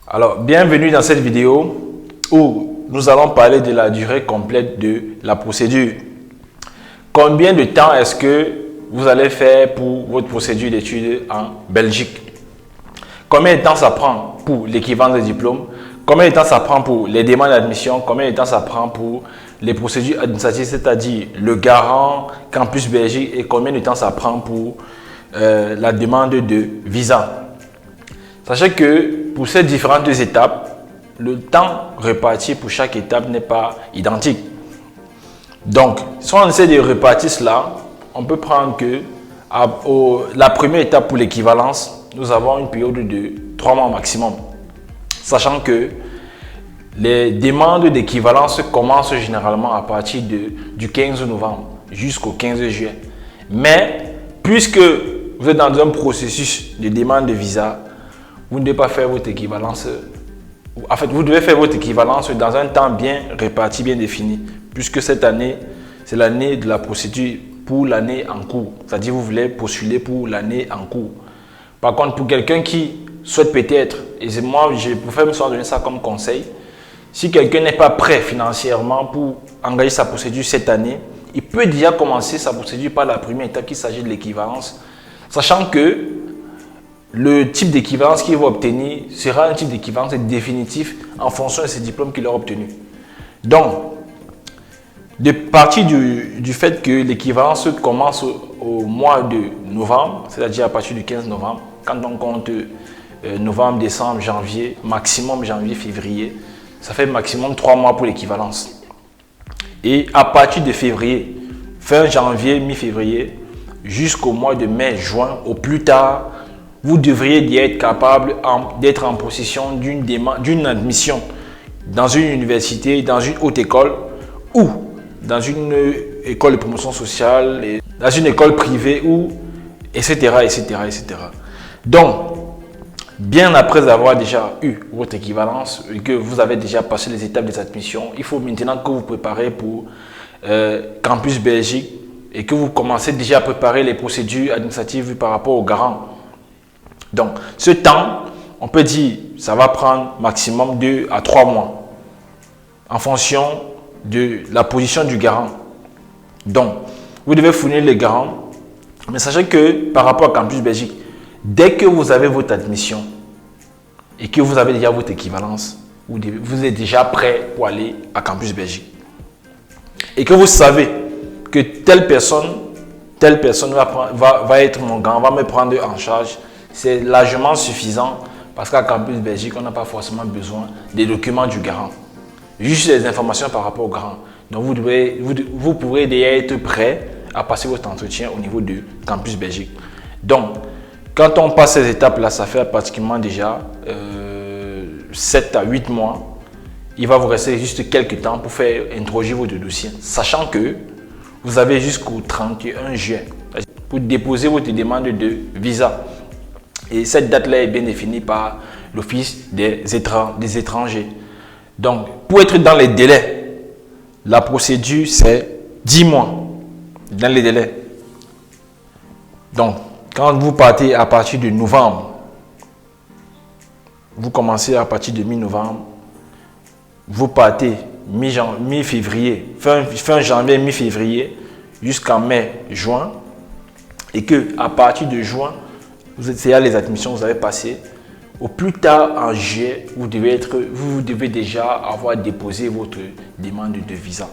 Alors, bienvenue dans cette vidéo où nous allons parler de la durée complète de la procédure. Combien de temps est-ce que vous allez faire pour votre procédure d'études en Belgique? Combien de temps ça prend pour l'équivalence des diplômes? Combien de temps ça prend pour les demandes d'admission? Combien de temps ça prend pour les procédures administratives, c'est-à-dire le garant, Campus Belgique, et combien de temps ça prend pour la demande de visa? Sachez que pour ces différentes deux étapes, le temps réparti pour chaque étape n'est pas identique. Donc, si on essaie de répartir cela, on peut prendre que la première étape pour l'équivalence, nous avons une période de 3 mois maximum. Sachant que les demandes d'équivalence commencent généralement à partir du 15 novembre jusqu'au 15 juillet. Mais, puisque vous êtes dans un processus de demande de visa, vous ne devez pas faire votre équivalence. En fait, vous devez faire votre équivalence dans un temps bien réparti, bien défini. Puisque cette année, c'est l'année de la procédure pour l'année en cours. C'est-à-dire que vous voulez postuler pour l'année en cours. Par contre, pour quelqu'un qui souhaite peut-être, et moi, je préfère me donner ça comme conseil, si quelqu'un n'est pas prêt financièrement pour engager sa procédure cette année, il peut déjà commencer sa procédure par la première étape, qu'il s'agit de l'équivalence, sachant que le type d'équivalence qu'il va obtenir sera un type d'équivalence définitif en fonction de ses diplômes qu'il aura obtenus. Donc, de partir du fait que l'équivalence commence au mois de novembre, c'est-à-dire à partir du 15 novembre, quand on compte novembre, décembre, janvier, maximum janvier, février, ça fait maximum 3 mois pour l'équivalence. Et à partir de février, fin janvier, mi-février, jusqu'au mois de mai, juin, au plus tard, vous devriez être capable d'être en possession d'une admission dans une université, dans une haute école ou dans une école de promotion sociale, dans une école privée ou etc. etc. Donc, bien après avoir déjà eu votre équivalence et que vous avez déjà passé les étapes des admissions, il faut maintenant que vous préparez pour Campus Belgique et que vous commencez déjà à préparer les procédures administratives par rapport au garant. Donc, ce temps, on peut dire, ça va prendre maximum 2 à 3 mois en fonction de la position du garant. Donc, vous devez fournir le garant, mais sachez que par rapport à Campus Belgique, dès que vous avez votre admission et que vous avez déjà votre équivalence, vous êtes déjà prêt pour aller à Campus Belgique. Et que vous savez que telle personne va être mon garant, va me prendre en charge, c'est largement suffisant parce qu'à Campus Belgique, on n'a pas forcément besoin des documents du garant. Juste les informations par rapport au garant. Donc, vous pourrez déjà être prêt à passer votre entretien au niveau de Campus Belgique. Donc, quand on passe ces étapes-là, ça fait pratiquement déjà 7 à 8 mois. Il va vous rester juste quelques temps pour faire introduire votre dossier, sachant que vous avez jusqu'au 31 juillet pour déposer votre demande de visa. Et cette date-là est bien définie par l'Office des étrangers. Donc, pour être dans les délais, la procédure, c'est 10 mois dans les délais. Donc, quand vous partez à partir de novembre, vous commencez à partir de mi-novembre, vous partez mi-février, fin janvier, mi-février, jusqu'en mai, juin, et que à partir de juin, vous essayez les admissions, vous avez passé. Au plus tard en juillet, vous devez déjà avoir déposé votre demande de visa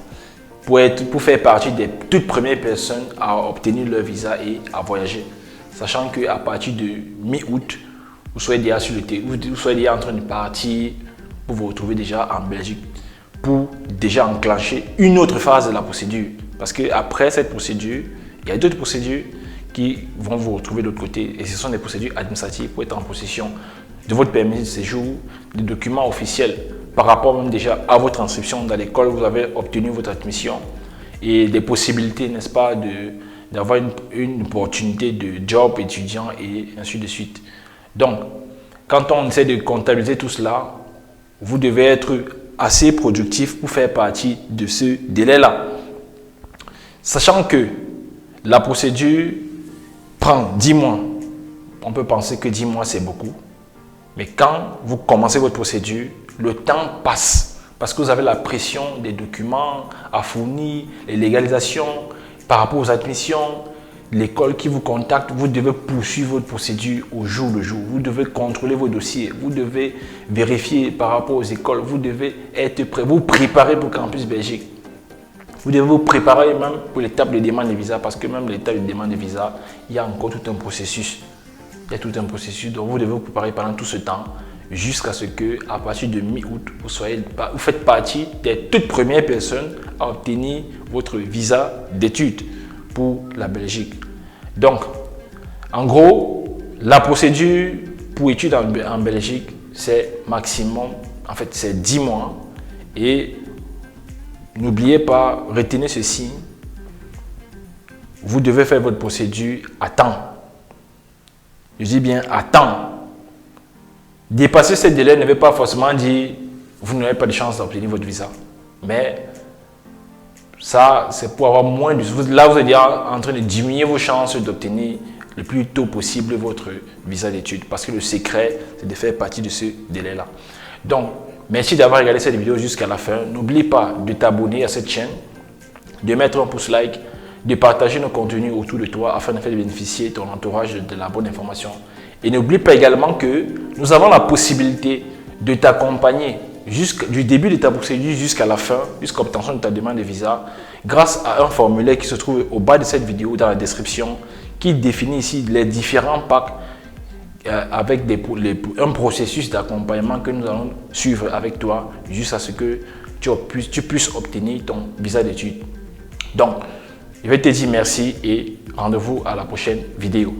pour faire partie des toutes premières personnes à obtenir leur visa et à voyager. Sachant qu'à partir de mi-août, vous soyez déjà vous soyez déjà en train de partir pour vous retrouver déjà en Belgique pour déjà enclencher une autre phase de la procédure. Parce qu'après cette procédure, il y a d'autres procédures qui vont vous retrouver de l'autre côté. Et ce sont des procédures administratives pour être en possession de votre permis de séjour, des documents officiels par rapport même déjà à votre inscription dans l'école où vous avez obtenu votre admission et des possibilités, n'est-ce pas, d'avoir une opportunité de job étudiant et ainsi de suite. Donc, quand on essaie de comptabiliser tout cela, vous devez être assez productif pour faire partie de ce délai-là. Sachant que la procédure prend 10 mois. On peut penser que 10 mois, c'est beaucoup. Mais quand vous commencez votre procédure, le temps passe parce que vous avez la pression des documents à fournir, les légalisations par rapport aux admissions, l'école qui vous contacte, vous devez poursuivre votre procédure au jour le jour. Vous devez contrôler vos dossiers, vous devez vérifier par rapport aux écoles, vous devez être prêt, vous préparer pour Campus Belgique. Vous devez vous préparer même pour l'étape de demande de visa parce que même l'étape de demande de visa, il y a encore tout un processus. Il y a tout un processus, donc vous devez vous préparer pendant tout ce temps jusqu'à ce que, à partir de mi-août, vous faites partie des toutes premières personnes à obtenir votre visa d'études pour la Belgique. Donc, en gros, la procédure pour études en Belgique, c'est maximum, en fait, c'est 10 mois. Et n'oubliez pas, retenez ceci, vous devez faire votre procédure à temps. Je dis bien à temps. Dépasser ce délai ne veut pas forcément dire que vous n'avez pas de chance d'obtenir votre visa. Mais ça, c'est pour avoir moins de... Là, vous êtes déjà en train de diminuer vos chances d'obtenir le plus tôt possible votre visa d'études. Parce que le secret, c'est de faire partie de ce délai-là. Donc, merci d'avoir regardé cette vidéo jusqu'à la fin. N'oublie pas de t'abonner à cette chaîne, de mettre un pouce like, de partager nos contenus autour de toi afin de faire bénéficier ton entourage de la bonne information. Et n'oublie pas également que nous avons la possibilité de t'accompagner du début de ta procédure jusqu'à la fin, jusqu'à l'obtention de ta demande de visa, grâce à un formulaire qui se trouve au bas de cette vidéo dans la description, qui définit ici les différents packs avec un processus d'accompagnement que nous allons suivre avec toi jusqu'à ce que tu puisses obtenir ton visa d'études. Donc, je vais te dire merci et rendez-vous à la prochaine vidéo.